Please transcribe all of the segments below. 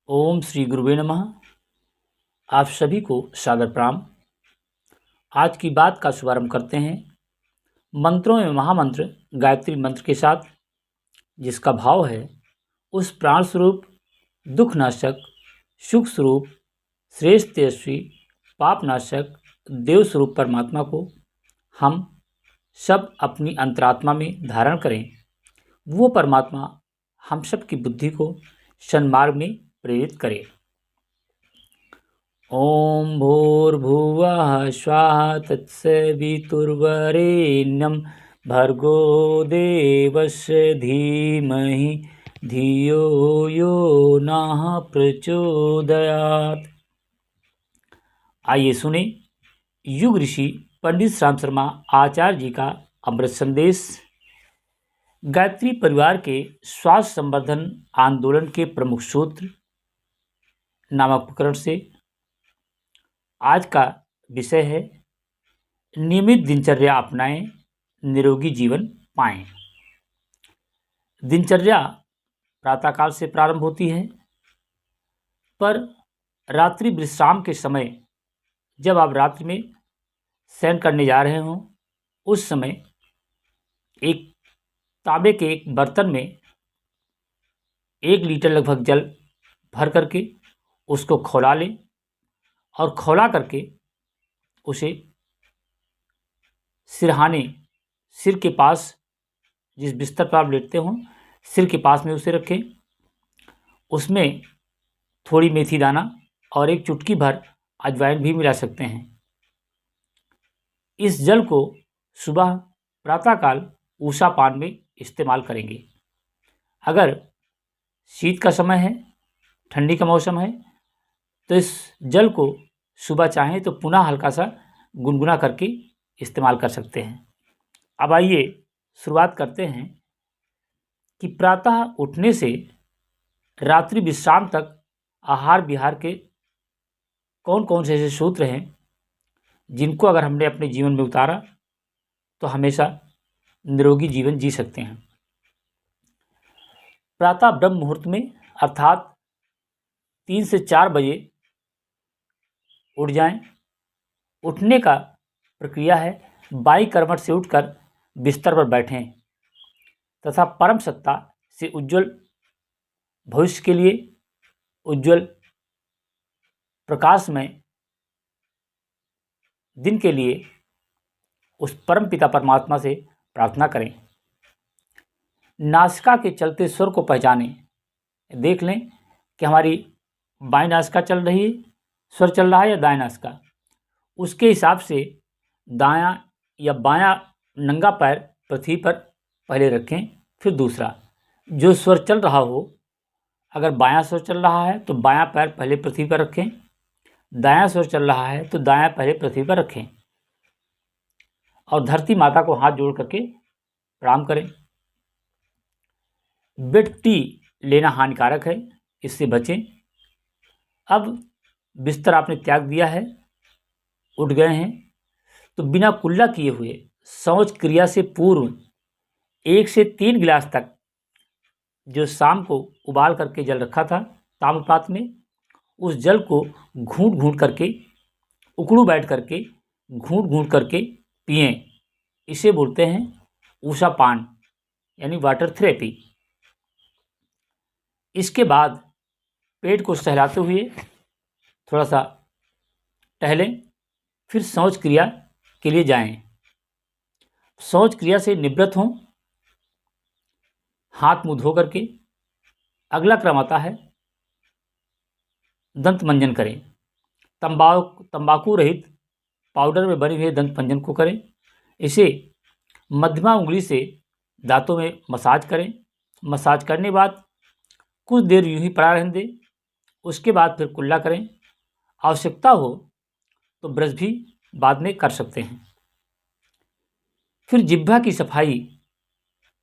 ओम श्री गुरुवे नमः। आप सभी को सादर प्रणाम। आज की बात का शुभारंभ करते हैं मंत्रों में महामंत्र गायत्री मंत्र के साथ, जिसका भाव है उस प्राण स्वरूप, दुख नाशक, सुख स्वरूप, श्रेष्ठ तेजस्वी, पाप नाशक, देव स्वरूप परमात्मा को हम सब अपनी अंतरात्मा में धारण करें। वो परमात्मा हम सब की बुद्धि को सन्मार्ग में प्रेरित करे। ओम भूर्भुवः स्वः तत्सवितुर्वरेण्यं भर्गो देवस्य धीमहि धियो यो नः प्रचोदयात्। आइए सुने युग ऋषि पंडित राम शर्मा आचार्य जी का अमृत संदेश। गायत्री परिवार के स्वास्थ्य संवर्धन आंदोलन के प्रमुख सूत्र नामक प्रकरण से आज का विषय है नियमित दिनचर्या अपनाएं, निरोगी जीवन पाएं। दिनचर्या प्रातःकाल से प्रारंभ होती है, पर रात्रि विश्राम के समय जब आप रात्रि में शयन करने जा रहे हों, उस समय एक तांबे के एक बर्तन में 1 लीटर लगभग जल भर करके उसको खौला लें और खौला करके उसे सिरहाने, सिर के पास, जिस बिस्तर पर आप लेटते हों, सिर के पास में उसे रखें। उसमें थोड़ी मेथी दाना और 1 चुटकी भर अजवाइन भी मिला सकते हैं। इस जल को सुबह प्रातःकाल ऊषा पान में इस्तेमाल करेंगे। अगर शीत का समय है, ठंडी का मौसम है, तो इस जल को सुबह चाहें तो पुनः हल्का सा गुनगुना करके इस्तेमाल कर सकते हैं। अब आइए शुरुआत करते हैं कि प्रातः उठने से रात्रि विश्राम तक आहार विहार के कौन कौन से ऐसे सूत्र हैं जिनको अगर हमने अपने जीवन में उतारा तो हमेशा निरोगी जीवन जी सकते हैं। प्रातः ब्रह्म मुहूर्त में अर्थात 3 से 4 बजे उठ जाएं। उठने का प्रक्रिया है बाई करवट से उठकर बिस्तर पर बैठें तथा परम सत्ता से उज्जवल भविष्य के लिए, उज्जवल प्रकाशमय दिन के लिए उस परम पिता परमात्मा से प्रार्थना करें। नासिका के चलते स्वर को पहचानें। देख लें कि हमारी बाईं नासिका चल रही है, स्वर चल रहा है या दाएं नासिका। उसके हिसाब से दायां या बायां नंगा पैर पृथ्वी पर पहले रखें, फिर दूसरा। जो स्वर चल रहा हो, अगर बायां स्वर चल रहा है तो बायां पैर पहले पृथ्वी पर रखें, दायां स्वर चल रहा है तो दायां पहले पृथ्वी पर रखें और धरती माता को हाथ जोड़ करके प्रणाम करें। बेड टी लेना हानिकारक है, इससे बचें। अब बिस्तर आपने त्याग दिया है, उठ गए हैं, तो बिना कुल्ला किए हुए शौच क्रिया से पूर्व 1 से 3 गिलास तक जो शाम को उबाल करके जल रखा था ताम्रपात्र में, उस जल को घूंट घूंट करके, उकड़ू बैठ करके घूंट घूंट करके पिएं। इसे बोलते हैं ऊषा पान, यानी वाटर थेरेपी। इसके बाद पेट को सहलाते हुए थोड़ा सा टहलें, फिर शौच क्रिया के लिए जाएं। शौच क्रिया से निवृत्त हों, हाथ मुंह धो करके अगला क्रम आता है दंत मंजन करें। तंबाकू रहित पाउडर में बने हुए दंत मंजन को करें। इसे मध्यमा उंगली से दांतों में मसाज करें। मसाज करने बाद कुछ देर यूं ही पड़ा रहने दें। उसके बाद फिर कुल्ला करें। आवश्यकता हो तो ब्रश भी बाद में कर सकते हैं। फिर जिह्वा की सफाई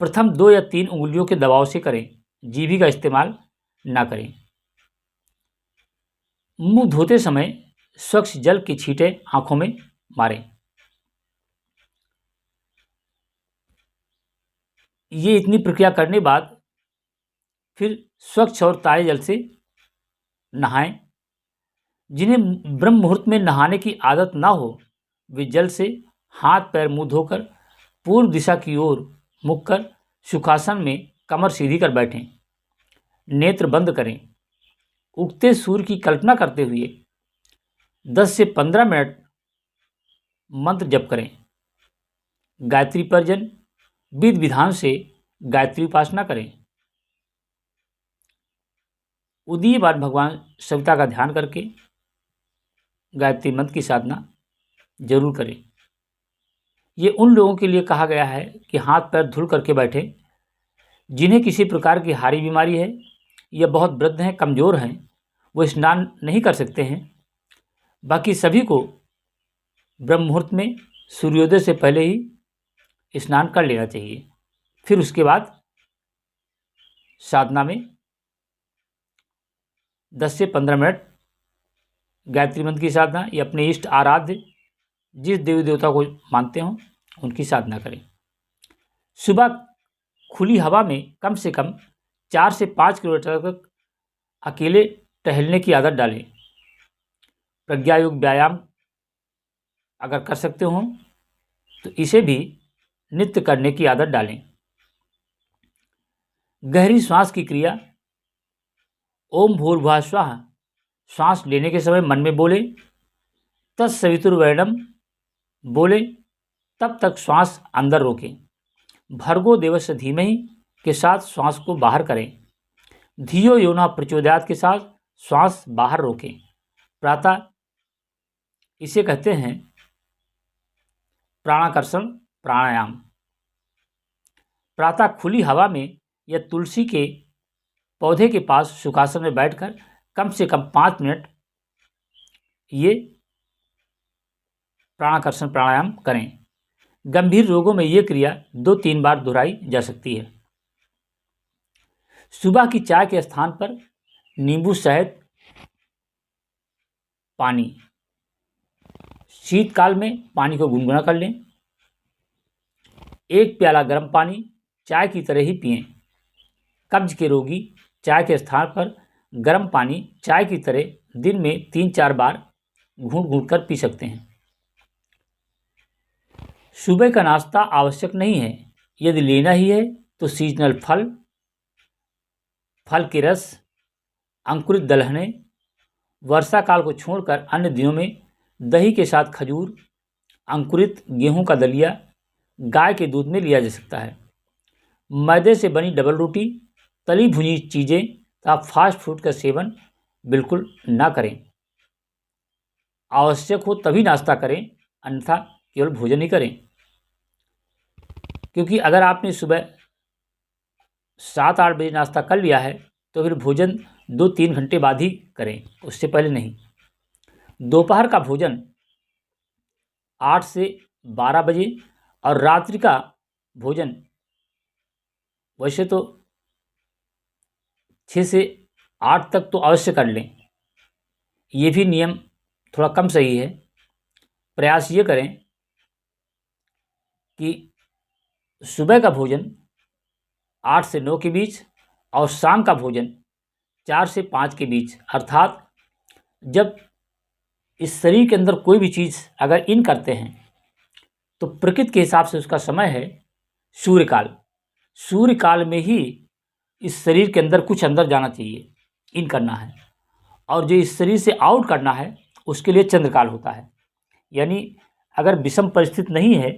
प्रथम 2 या 3 उंगलियों के दबाव से करें, जीभी का इस्तेमाल ना करें। मुंह धोते समय स्वच्छ जल की छींटे आंखों में मारें। ये इतनी प्रक्रिया करने बाद फिर स्वच्छ और ताजे जल से नहाएं। जिन्हें ब्रह्म मुहूर्त में नहाने की आदत ना हो, वे जल से हाथ पैर मुंह धोकर पूर्व दिशा की ओर मुख कर सुखासन में कमर सीधी कर बैठें। नेत्र बंद करें। उगते सूर्य की कल्पना करते हुए 10 से 15 मिनट मंत्र जप करें। गायत्री पर्जन विधि विधान से गायत्री उपासना करें। उदीयमान भगवान सविता का ध्यान करके गायत्री मंत्र की साधना जरूर करें। ये उन लोगों के लिए कहा गया है कि हाथ पैर धुल करके बैठे, जिन्हें किसी प्रकार की हारी बीमारी है या बहुत वृद्ध हैं, कमज़ोर हैं, वो स्नान नहीं कर सकते हैं। बाकी सभी को ब्रह्म मुहूर्त में सूर्योदय से पहले ही स्नान कर लेना चाहिए। फिर उसके बाद साधना में 10 से 15 मिनट गायत्री मंत्र की साधना या अपने इष्ट आराध्य जिस देवी देवता को मानते हों उनकी साधना करें। सुबह खुली हवा में कम से कम 4 से 5 किलोमीटर तक अकेले टहलने की आदत डालें। प्रज्ञायोग व्यायाम अगर कर सकते हो तो इसे भी नित्य करने की आदत डालें। गहरी श्वास की क्रिया ओम भूर्भुवः स्वः श्वास लेने के समय मन में बोले, तत्सवितुर्वरेण्यं बोले, तब तक श्वास अंदर रोकें। भर्गो देवस्य धीमहि के साथ श्वास को बाहर करें। धियो यो नः प्रचोदयात् के साथ श्वास बाहर रोकें। प्रातः इसे कहते हैं प्राणाकर्षण प्राणायाम। प्रातः खुली हवा में या तुलसी के पौधे के पास सुखासन में बैठकर कम से कम 5 मिनट ये प्राणाकर्षण प्राणायाम करें। गंभीर रोगों में ये क्रिया 2-3 बार दोहराई जा सकती है। सुबह की चाय के स्थान पर नींबू शहद पानी। शीतकाल में पानी को गुनगुना कर लें। 1 प्याला गर्म पानी चाय की तरह ही पिएं। कब्ज के रोगी चाय के स्थान पर गर्म पानी चाय की तरह दिन में 3-4 बार घूंट घूंट कर पी सकते हैं। सुबह का नाश्ता आवश्यक नहीं है। यदि लेना ही है तो सीजनल फल, फल के रस, अंकुरित दलहने, वर्षा काल को छोड़कर अन्य दिनों में दही के साथ खजूर, अंकुरित गेहूं का दलिया गाय के दूध में लिया जा सकता है। मैदे से बनी डबल रोटी, तली भुनी चीज़ें तथा फास्ट फूड का सेवन बिल्कुल ना करें। आवश्यक हो तभी नाश्ता करें, अन्यथा केवल भोजन ही करें। क्योंकि अगर आपने सुबह 7-8 बजे नाश्ता कर लिया है तो फिर भोजन 2-3 घंटे बाद ही करें, उससे पहले नहीं। दोपहर का भोजन 8 से 12 बजे और रात्रि का भोजन वैसे तो 6 से 8 तक तो अवश्य कर लें। ये भी नियम थोड़ा कम सही है। प्रयास ये करें कि सुबह का भोजन 8 से 9 के बीच और शाम का भोजन 4 से 5 के बीच, अर्थात जब इस शरीर के अंदर कोई भी चीज़ अगर इन करते हैं तो प्रकृति के हिसाब से उसका समय है सूर्यकाल। सूर्यकाल में ही इस शरीर के अंदर कुछ अंदर जाना चाहिए, इन करना है, और जो इस शरीर से आउट करना है उसके लिए चंद्रकाल होता है। यानी अगर विषम परिस्थिति नहीं है,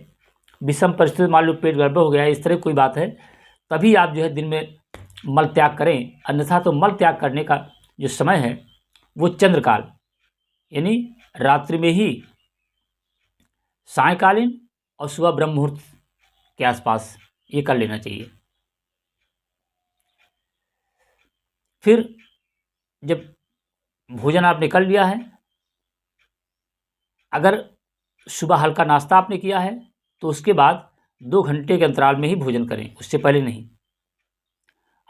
विषम परिस्थिति मान लो पेट गड़बड़ हो गया है, इस तरह कोई बात है, तभी आप जो है दिन में मल त्याग करें, अन्यथा तो मल त्याग करने का जो समय है वो चंद्रकाल यानी रात्रि में ही, सायंकालीन और सुबह ब्रह्म मुहूर्त के आसपास ये कर लेना चाहिए। फिर जब भोजन आपने कर लिया है, अगर सुबह हल्का नाश्ता आपने किया है तो उसके बाद 2 घंटे के अंतराल में ही भोजन करें, उससे पहले नहीं।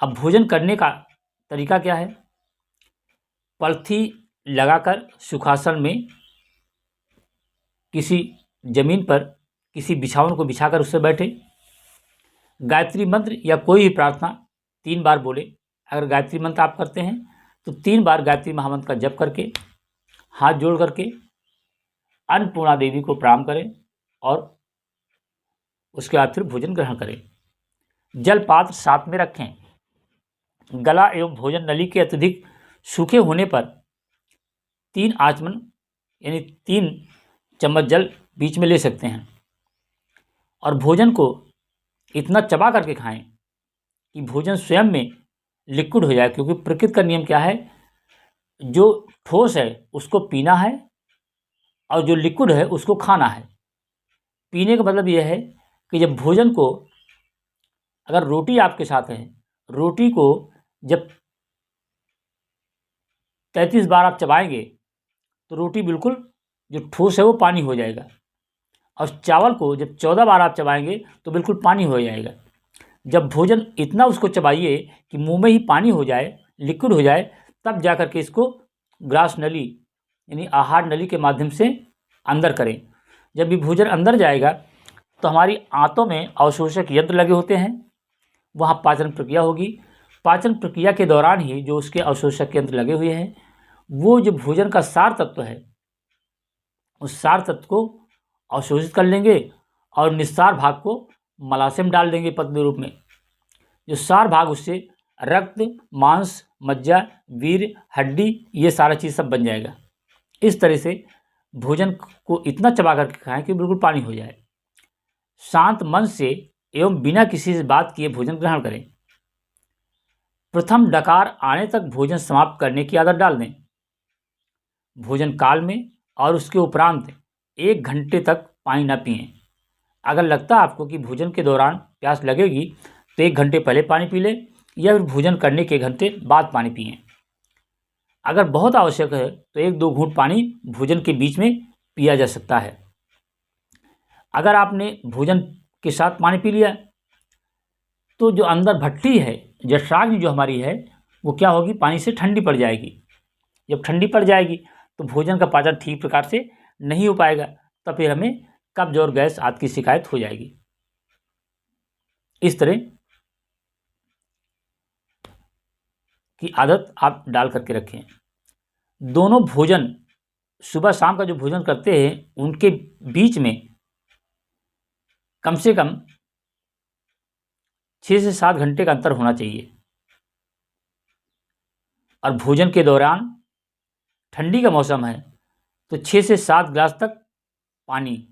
अब भोजन करने का तरीका क्या है? पलथी लगाकर सुखासन में किसी जमीन पर किसी बिछावन को बिछाकर उससे बैठे। गायत्री मंत्र या कोई भी प्रार्थना 3 बार बोले। अगर गायत्री मंत्र आप करते हैं तो 3 बार गायत्री महामंत्र का जप करके हाथ जोड़ करके अन्नपूर्णा देवी को प्रणाम करें और उसके बाद फिर भोजन ग्रहण करें। जल पात्र साथ में रखें। गला एवं भोजन नली के अत्यधिक सूखे होने पर 3 आचमन यानी 3 चम्मच जल बीच में ले सकते हैं और भोजन को इतना चबा करके खाएं कि भोजन स्वयं में लिक्विड हो जाए, क्योंकि प्रकृति का नियम क्या है, जो ठोस है उसको पीना है और जो लिक्विड है उसको खाना है। पीने का मतलब यह है कि जब भोजन को, अगर रोटी आपके साथ है, रोटी को जब 33 बार आप चबाएंगे तो रोटी बिल्कुल जो ठोस है वो पानी हो जाएगा, और चावल को जब 14 बार आप चबाएंगे तो बिल्कुल पानी हो जाएगा। जब भोजन इतना उसको चबाइए कि मुंह में ही पानी हो जाए, लिक्विड हो जाए, तब जा कर के इसको ग्रास नली यानी आहार नली के माध्यम से अंदर करें। जब भी भोजन अंदर जाएगा तो हमारी आंतों में अवशोषक यंत्र लगे होते हैं, वहाँ पाचन प्रक्रिया होगी। पाचन प्रक्रिया के दौरान ही जो उसके अवशोषक यंत्र लगे हुए हैं, वो जो भोजन का सार तत्व है उस सार तत्व को अवशोषित कर लेंगे और निस्सार भाग को मलाशय में डाल देंगे पतले रूप में। जो सार भाग उससे रक्त, मांस, मज्जा, वीर्य, हड्डी, ये सारा चीज़ सब बन जाएगा। इस तरह से भोजन को इतना चबा करके खाएं कि बिल्कुल पानी हो जाए। शांत मन से एवं बिना किसी से बात किए भोजन ग्रहण करें। प्रथम डकार आने तक भोजन समाप्त करने की आदत डाल दें। भोजन काल में और उसके उपरांत 1 घंटे तक पानी न पिएं। अगर लगता है आपको कि भोजन के दौरान प्यास लगेगी तो 1 घंटे पहले पानी पी लें या फिर भोजन करने के घंटे बाद पानी पिएं। अगर बहुत आवश्यक है तो 1-2 घूंट पानी भोजन के बीच में पिया जा सकता है। अगर आपने भोजन के साथ पानी पी लिया तो जो अंदर भट्टी है, जठराग्नि जो हमारी है, वो क्या होगी, पानी से ठंडी पड़ जाएगी। जब ठंडी पड़ जाएगी तो भोजन का पाचन ठीक प्रकार से नहीं हो पाएगा, तब फिर हमें कब्ज और गैस आदि की शिकायत हो जाएगी। इस तरह की आदत आप डाल करके रखें। दोनों भोजन, सुबह शाम का जो भोजन करते हैं उनके बीच में कम से कम 6 से 7 घंटे का अंतर होना चाहिए। और भोजन के दौरान ठंडी का मौसम है तो 6 से 7 गिलास तक पानी,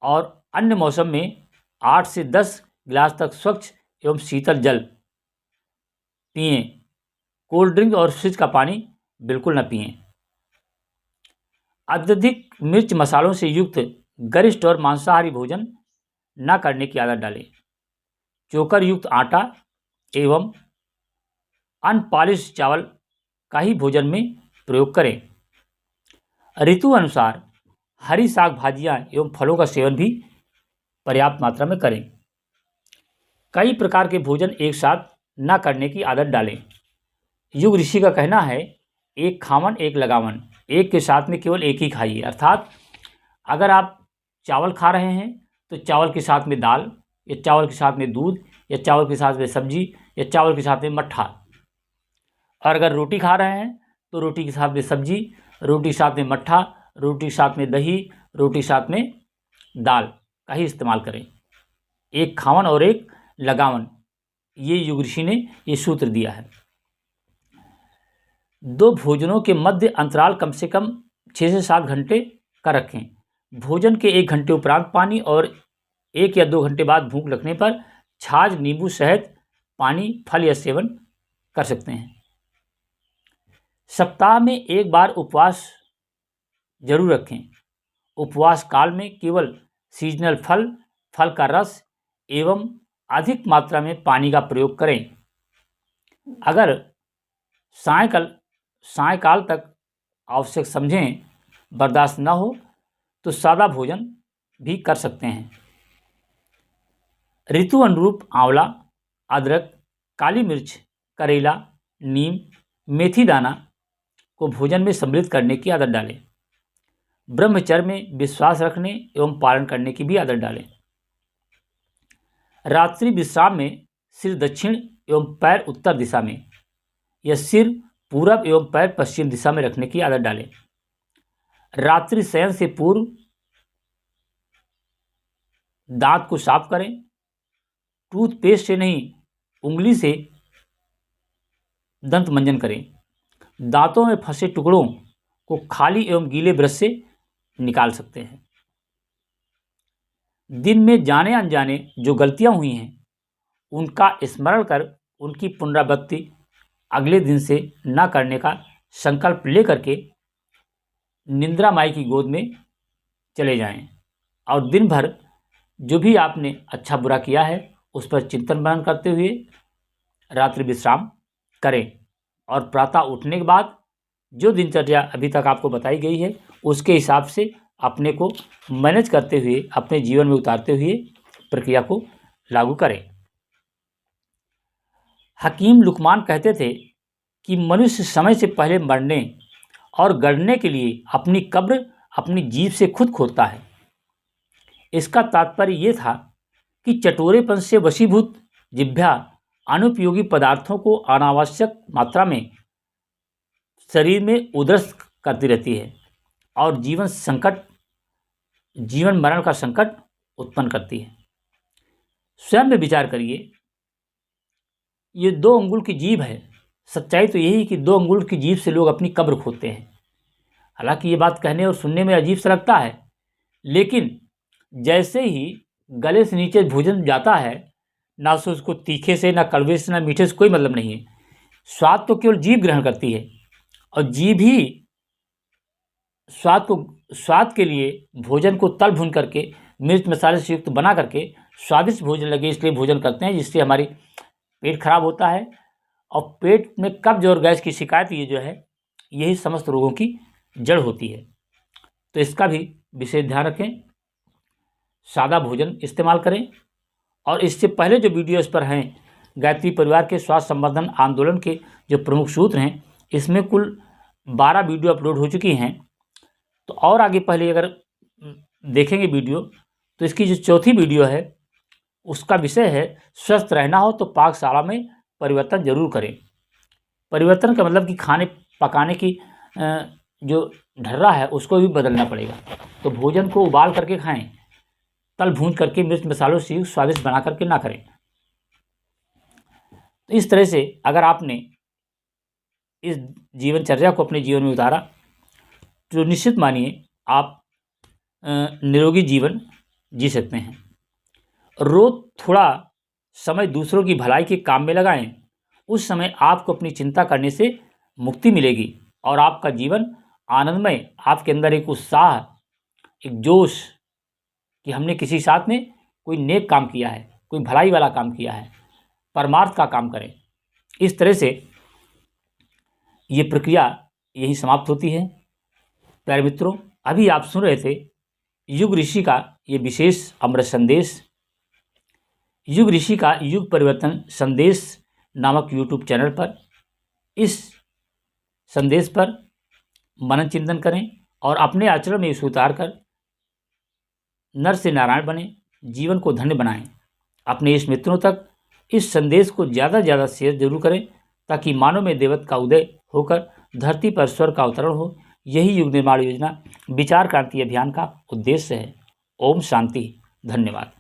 और अन्य मौसम में 8 से 10 गिलास तक स्वच्छ एवं शीतल जल पिएं। कोल्ड ड्रिंक और फ्रिज का पानी बिल्कुल न पिएं। अत्यधिक मिर्च मसालों से युक्त गरिष्ठ और मांसाहारी भोजन न करने की आदत डालें। चोकर युक्त आटा एवं अनपॉलिश चावल का ही भोजन में प्रयोग करें। ऋतु अनुसार हरी साग भाजियाँ एवं फलों का सेवन भी पर्याप्त मात्रा में करें। कई प्रकार के भोजन एक साथ न करने की आदत डालें। युग ऋषि का कहना है, एक खावन एक लगावन, एक के साथ में केवल एक ही खाइए। अर्थात अगर आप चावल खा रहे हैं तो चावल के साथ में दाल, या चावल के साथ में दूध, या चावल के साथ में सब्जी, या चावल के साथ में मट्ठा। और अगर रोटी खा रहे हैं तो रोटी के साथ में सब्जी, रोटी के साथ में मट्ठा, रोटी के साथ में दही, रोटी के साथ में दाल का ही इस्तेमाल करें। एक खावन और एक लगावन, ये युग ऋषि ने ये सूत्र दिया है। 2 भोजनों के मध्य अंतराल कम से कम 6 से 7 घंटे का रखें। भोजन के 1 घंटे उपरांत पानी, और 1 या 2 घंटे बाद भूख लगने पर छाछ, नींबू, शहद, पानी, फल या सेवन कर सकते हैं। सप्ताह में 1 बार उपवास जरूर रखें। उपवास काल में केवल सीजनल फल, फल का रस एवं अधिक मात्रा में पानी का प्रयोग करें। अगर सायंकाल तक आवश्यक समझें, बर्दाश्त न हो तो सादा भोजन भी कर सकते हैं। ऋतु अनुरूप आंवला, अदरक, काली मिर्च, करेला, नीम, मेथी दाना को भोजन में सम्मिलित करने की आदत डालें। ब्रह्मचर्य में विश्वास रखने एवं पालन करने की भी आदत डालें। रात्रि विश्राम में सिर दक्षिण एवं पैर उत्तर दिशा में, या सिर पूरब एवं पैर पश्चिम दिशा में रखने की आदत डालें। रात्रि शयन से पूर्व दांत को साफ करें। टूथपेस्ट से नहीं, उंगली से दंत मंजन करें। दांतों में फंसे टुकड़ों को खाली एवं गीले ब्रश से निकाल सकते हैं। दिन में जाने अनजाने जो गलतियां हुई हैं उनका स्मरण कर उनकी पुनरावृत्ति अगले दिन से न करने का संकल्प लेकर के निद्रा माई की गोद में चले जाएं और दिन भर जो भी आपने अच्छा बुरा किया है उस पर चिंतन मनन करते हुए रात्रि विश्राम करें और प्रातः उठने के बाद जो दिनचर्या अभी तक आपको बताई गई है उसके हिसाब से अपने को मैनेज करते हुए अपने जीवन में उतारते हुए प्रक्रिया को लागू करें। हकीम लुकमान कहते थे कि मनुष्य समय से पहले मरने और गड़ने के लिए अपनी कब्र अपनी जीभ से खुद खोदता है। इसका तात्पर्य ये था कि चटोरेपन से वशीभूत जिह्वा अनुपयोगी पदार्थों को अनावश्यक मात्रा में शरीर में उदरस करती रहती है और जीवन मरण का संकट उत्पन्न करती है। स्वयं में विचार करिए, ये 2 अंगुल की जीभ है। सच्चाई तो यही कि 2 अंगुल की जीभ से लोग अपनी कब्र खोदते हैं। हालांकि ये बात कहने और सुनने में अजीब सा लगता है, लेकिन जैसे ही गले से नीचे भोजन जाता है, ना से उसको तीखे से, ना कड़वे से, ना मीठे से कोई मतलब नहीं है। स्वाद तो केवल जीभ ग्रहण करती है और जीभ ही स्वाद के लिए भोजन को तल भून करके मिर्च मसाले से युक्त बना करके स्वादिष्ट भोजन लगे इसलिए भोजन करते हैं, जिससे हमारी पेट खराब होता है और पेट में कब्ज और गैस की शिकायत ये जो है यही समस्त रोगों की जड़ होती है। तो इसका भी विशेष ध्यान रखें। सादा भोजन इस्तेमाल करें और इससे पहले जो वीडियो इस पर हैं गायत्री परिवार के स्वास्थ्य संवर्धन आंदोलन के जो प्रमुख सूत्र हैं, इसमें कुल 12 वीडियो अपलोड हो चुकी हैं। तो और आगे पहले अगर देखेंगे वीडियो तो इसकी जो चौथी वीडियो है उसका विषय है स्वस्थ रहना हो तो पाकशाला में परिवर्तन जरूर करें। परिवर्तन का मतलब कि खाने पकाने की जो ढर्रा है उसको भी बदलना पड़ेगा। तो भोजन को उबाल करके खाएं, तल भून करके मिर्च मसालों से स्वादिष्ट बना करके ना करें। तो इस तरह से अगर आपने इस जीवनचर्या को अपने जीवन में उतारा तो निश्चित मानिए आप निरोगी जीवन जी सकते हैं। रोज थोड़ा समय दूसरों की भलाई के काम में लगाएं। उस समय आपको अपनी चिंता करने से मुक्ति मिलेगी और आपका जीवन आनंदमय, आपके अंदर एक उत्साह, एक जोश कि हमने किसी साथ में कोई नेक काम किया है, कोई भलाई वाला काम किया है, परमार्थ का काम करें। इस तरह से ये प्रक्रिया यही समाप्त होती है। प्यारे मित्रों, अभी आप सुन रहे थे युग ऋषि का ये विशेष अमृत संदेश। युग ऋषि का युग परिवर्तन संदेश नामक यूट्यूब चैनल पर इस संदेश पर मनन चिंतन करें और अपने आचरण में इसे उतार कर नर से नारायण बने, जीवन को धन्य बनाएं। अपने इस मित्रों तक इस संदेश को ज़्यादा से ज़्यादा शेयर जरूर करें ताकि मानव में देवत्व का उदय होकर धरती पर स्वर्ग का अवतरण हो। यही युग निर्माण योजना विचार क्रांति अभियान का उद्देश्य है। ओम शांति। धन्यवाद।